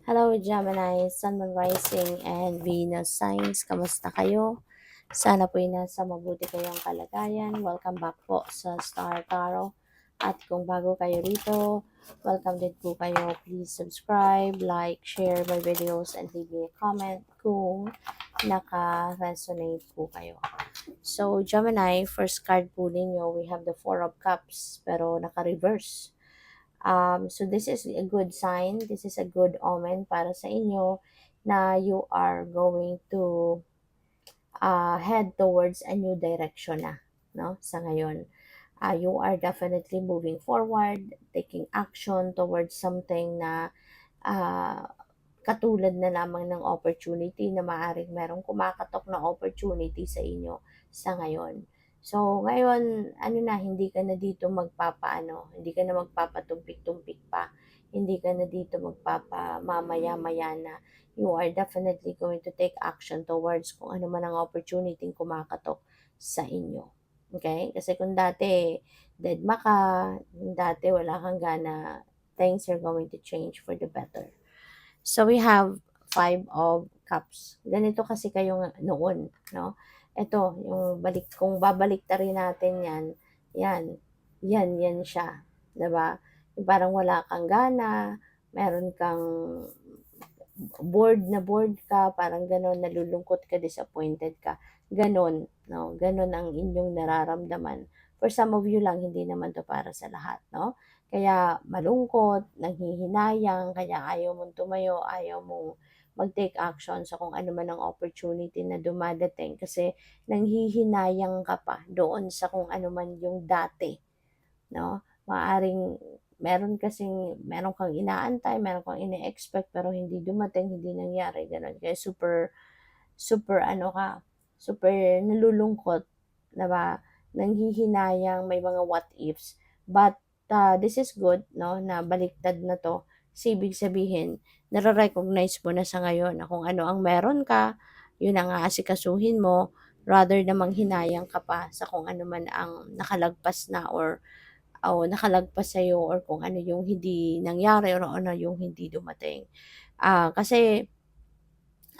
Hello Gemini, Sun, Moon, Rising, and Venus signs. Kamusta kayo? Sana po nasa mabuti kayong kalagayan. Welcome back po sa Star Tarot. At kung bago kayo rito, welcome din po kayo. Please subscribe, like, share my videos, and leave me a comment kung naka-resonate po kayo. So Gemini, first card po ninyo, we have the Four of Cups, pero naka-reverse. So this is a good sign, this is a good omen para sa inyo na you are going to head towards a new direction na, no? Sa ngayon, you are definitely moving forward, taking action towards something na uh, katulad na lamang ng opportunity na maaaring merong kumakatok na opportunity sa inyo sa ngayon. So, ngayon, ano na, hindi ka na dito hindi ka na magpapatumpik-tumpik pa, hindi ka na dito magpapamamaya-maya na. You are definitely going to take action towards kung ano man ang opportunity kumakatok sa inyo. Okay? Kasi kung dati, deadma ka, dati wala kang gana, things are going to change for the better. So we have Five of Cups. Ganito kasi kayo noon, no? Ito, yung kung babaliktarin natin yan, yan, yan siya. 'Di ba? Yung parang wala kang gana, meron kang bored ka, parang gano'n, nalulungkot ka, disappointed ka. Gano'n, no? Gano'n ang inyong nararamdaman. For some of you lang, hindi naman to para sa lahat, no? Kaya malungkot, nanghihinayang, kaya ayaw mong tumayo, ayaw mong mag-take action sa kung ano man ang opportunity na dumadating kasi nanghihinayang ka pa doon sa kung ano man yung dati, no? Maaring meron kang inaantay, meron kang ine-expect pero hindi dumating, hindi nangyari, gano'n. Kaya super super ano ka, super nalulungkot, 'di ba? Nanghihinayang, may mga what ifs. But this is good, no, na baliktad na 'to. Kasi ibig sabihin, nare-recognize mo na sa ngayon na kung ano ang meron ka, yun ang aasikasuhin mo rather na manghinayang ka pa sa kung ano man ang nakalagpas na or nakalagpas sa'yo or kung ano yung hindi nangyari or ano yung hindi dumating. Kasi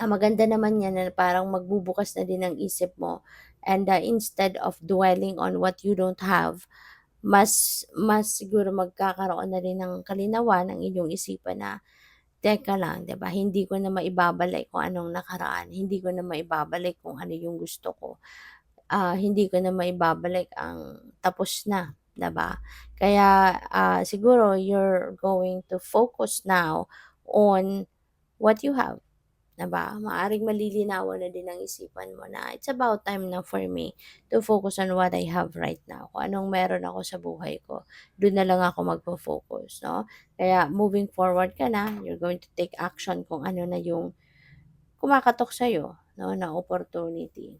maganda naman yan na parang magbubukas na din ang isip mo and instead of dwelling on what you don't have, mas siguro magkakaroon na rin ng kalinawan ang inyong isipan na, "Teka lang, 'di ba, hindi ko na maibabalik kung anong nakaraan, hindi ko na maibabalik kung ano yung gusto ko." Hindi ko na maibabalik ang tapos na, 'di ba? Kaya, siguro you're going to focus now on what you have, 'di ba? Maaaring malilinawan na din ang isipan mo na, "It's about time na for me to focus on what I have right now. Kung anong meron ako sa buhay ko, dun na lang ako magfo-focus," 'no? Kaya moving forward ka na, you're going to take action kung ano na yung kumakatok sa'yo, 'no, na opportunity.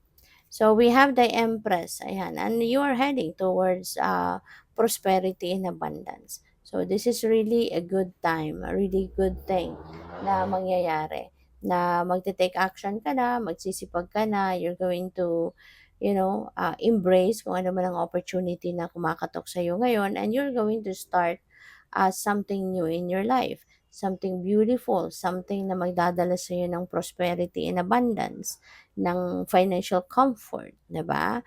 So we have the Empress, ayan, and you are heading towards prosperity and abundance. So this is really a good time, a really good thing na mangyayari. Na magte-take action ka na, magsisipag ka na, you're going to, embrace kung ano man ang opportunity na kumakatok sa iyo ngayon, and you're going to start something new in your life, something beautiful, something na magdadala sa iyo ng prosperity and abundance, ng financial comfort, 'di ba?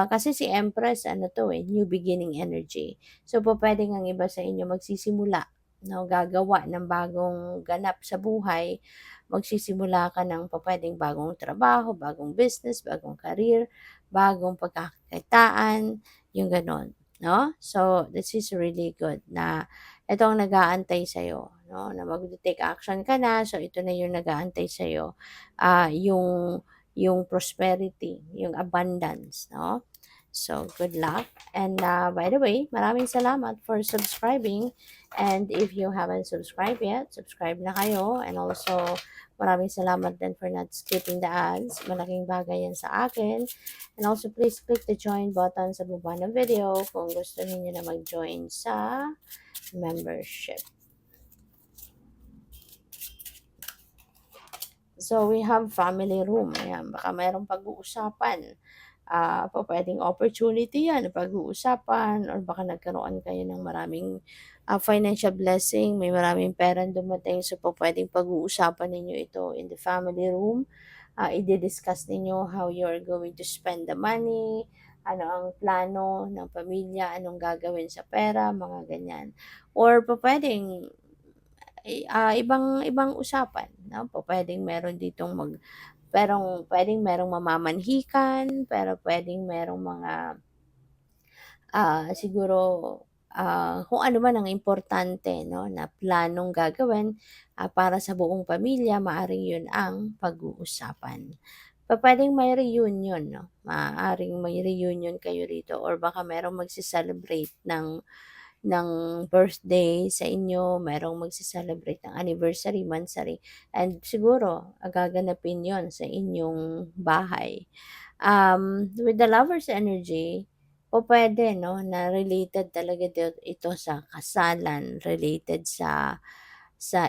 Kasi si Empress ano 'to, new beginning energy. So pupuwedeng ang iba sa inyo magsisimula, 'no, gagawa ng bagong ganap sa buhay, magsisimula ka ng pupuwedeng bagong trabaho, bagong business, bagong career, bagong pagkakakitaan, yung gano'n, 'no? So this is really good na ito ang nag-aantay sa'yo, 'no, na magte-take action ka na, so ito na yung nag-aantay sa'yo, yung prosperity, yung abundance, 'no. So, good luck. And by the way, maraming salamat for subscribing. And if you haven't subscribed yet, subscribe na kayo. And also, maraming salamat din for not skipping the ads. Malaking bagay yan sa akin. And also, please click the join button sa baba ng video kung gusto niyo na mag-join sa membership. So, we have family room. Ayan, baka mayroong pag-uusapan. Pupuwedeng opportunity 'yan, pag-uusapan or baka nagkaroon kayo ng maraming financial blessing, may maraming perang dumating, so pupuwedeng pag-uusapan ninyo ito in the family room. Idi-discuss ninyo how you're going to spend the money, ano ang plano ng pamilya, anong gagawin sa pera, mga ganyan. Or pupuwedeng, ibang ibang usapan 'no, pupuwedeng meron ditong puwedeng merong mamamanhikan, pero puwedeng merong mga, siguro, kung ano man ang importante 'no, na planong gagawin, para sa buong pamilya, maaaring 'yun ang pag-uusapan. Pupuwedeng may reunion 'no, maaaring may reunion kayo rito or baka merong magse-celebrate ng birthday sa inyo, merong magse-celebrate ng anniversary, monthsary, and siguro, gaganapin 'yon sa inyong bahay. With the Lover's energy, pupuwede 'no, na related talaga ito sa kasalan, related sa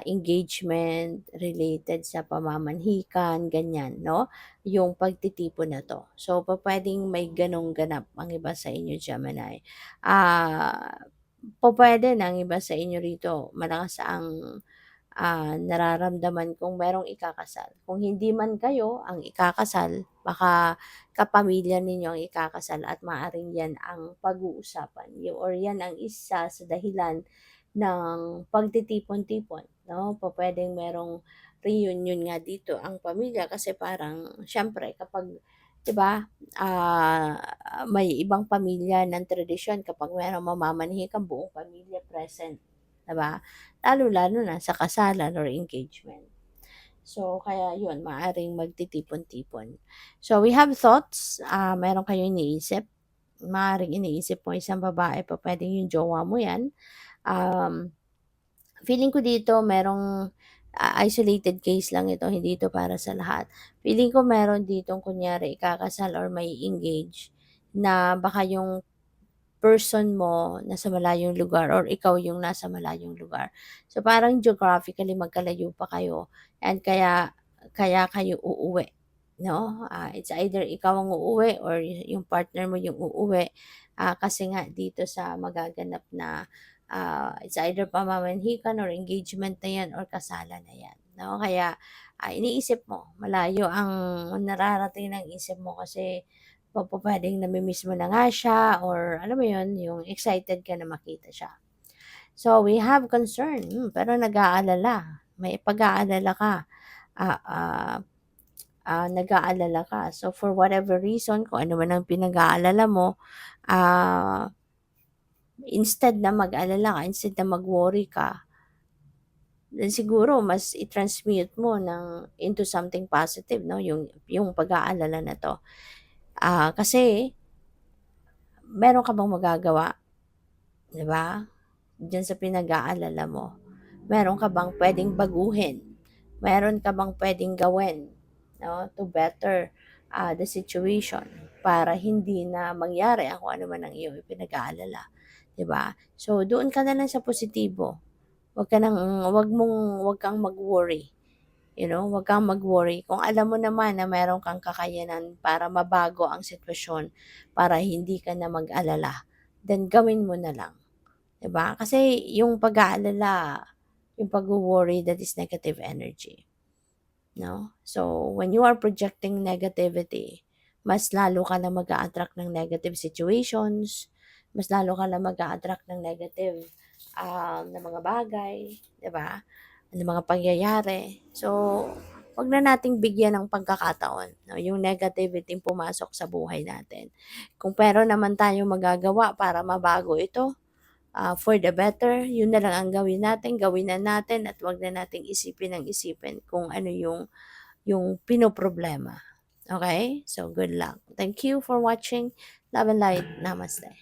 engagement, related sa pamamanhikan, ganyan 'no, yung pagtitipon na 'to. So, pupuwedeng may gano'ng ganap ang iba sa inyo, Gemini. Ah, Pupuwede na ang iba sa inyo rito malakas ang, nararamdaman kung merong ikakasal. Kung hindi man kayo ang ikakasal, baka kapamilya ninyo ang ikakasal at maaaring 'yan ang pag-uusapan or 'yan ang isa sa dahilan ng pagtitipon-tipon 'no. Pupuwedeng merong reunion nga dito ang pamilya kasi parang siyempre kapag 'di ba, may ibang pamilya ng tradisyon kapag merong mamamanhikan buong pamilya present, 'di ba? Lalo-lalo na sa kasalan or engagement. So, kaya 'yun maaaring magtitipon-tipon. So, we have thoughts, meron kayong iniisip, maaaring iniisip mo isang babae, pupuwedeng yung jowa mo 'yan. Um, Feeling ko dito merong, isolated case lang ito, hindi ito para sa lahat. Feeling ko meron ditong kunyari ikakasal or may engage na baka yung person mo nasa malayong lugar or ikaw yung nasa malayong lugar. So, parang geographically magkalayo pa kayo and kaya kaya kayo uuwi 'no. It's either ikaw ang uuwi or yung partner mo yung uuwi, kasi nga dito sa magaganap na, it's either pamamanhikan or engagement na 'yan or kasalan na 'yan 'no. Kaya, iniisip mo, malayo ang nararating ng isip mo kasi pupuwedeng nami-miss mo na nga siya or alam mo 'yun, yung excited ka na makita siya. So, we have concern, pero nag-aalala, may pag-aalala ka, ah, ah, nag-aalala ka. So, for whatever reason, kung ano man ang pinag-aalala mo, ah, instead na mag-alala ka, instead na mag-worry ka, then siguro mas i-transmute mo into something positive 'no, yung pag-aalala na 'to. Kasi meron ka bang magagawa, 'di ba? Diyan sa pinag-aalala mo, meron ka bang puwedeng baguhin? Meron ka bang puwedeng gawin 'no, to better, the situation para hindi na mangyari ang kung ano man ang iyong ipinag-aalala, 'di ba? So, doon ka na lang sa positibo, 'wag kang mag-worry, wag kang mag-worry. Kung alam mo naman na meron kang kakayanan para mabago ang sitwasyon, para hindi ka na mag-alala, then gawin mo na lang. 'Di ba? Kasi yung pag-aalala, yung pagwo-worry, that is negative energy, 'no? So, when you are projecting negativity, mas lalo ka lang mag-a-attract ng negative situations, mas lalo ka lang mag-a-attract ng negative, na mga bagay, 'di ba? Ng mga pangyayari. So, 'wag na nating bigyan ng pagkakataon 'no, yung negativity pumasok sa buhay natin. Kung meron naman tayong magagawa para mabago ito, for the better, yun na lang ang gawin na natin at 'wag na nating isipin ng isipin kung ano yung pinoproblema. Okay? So, good luck. Thank you for watching. Love and light. Namaste.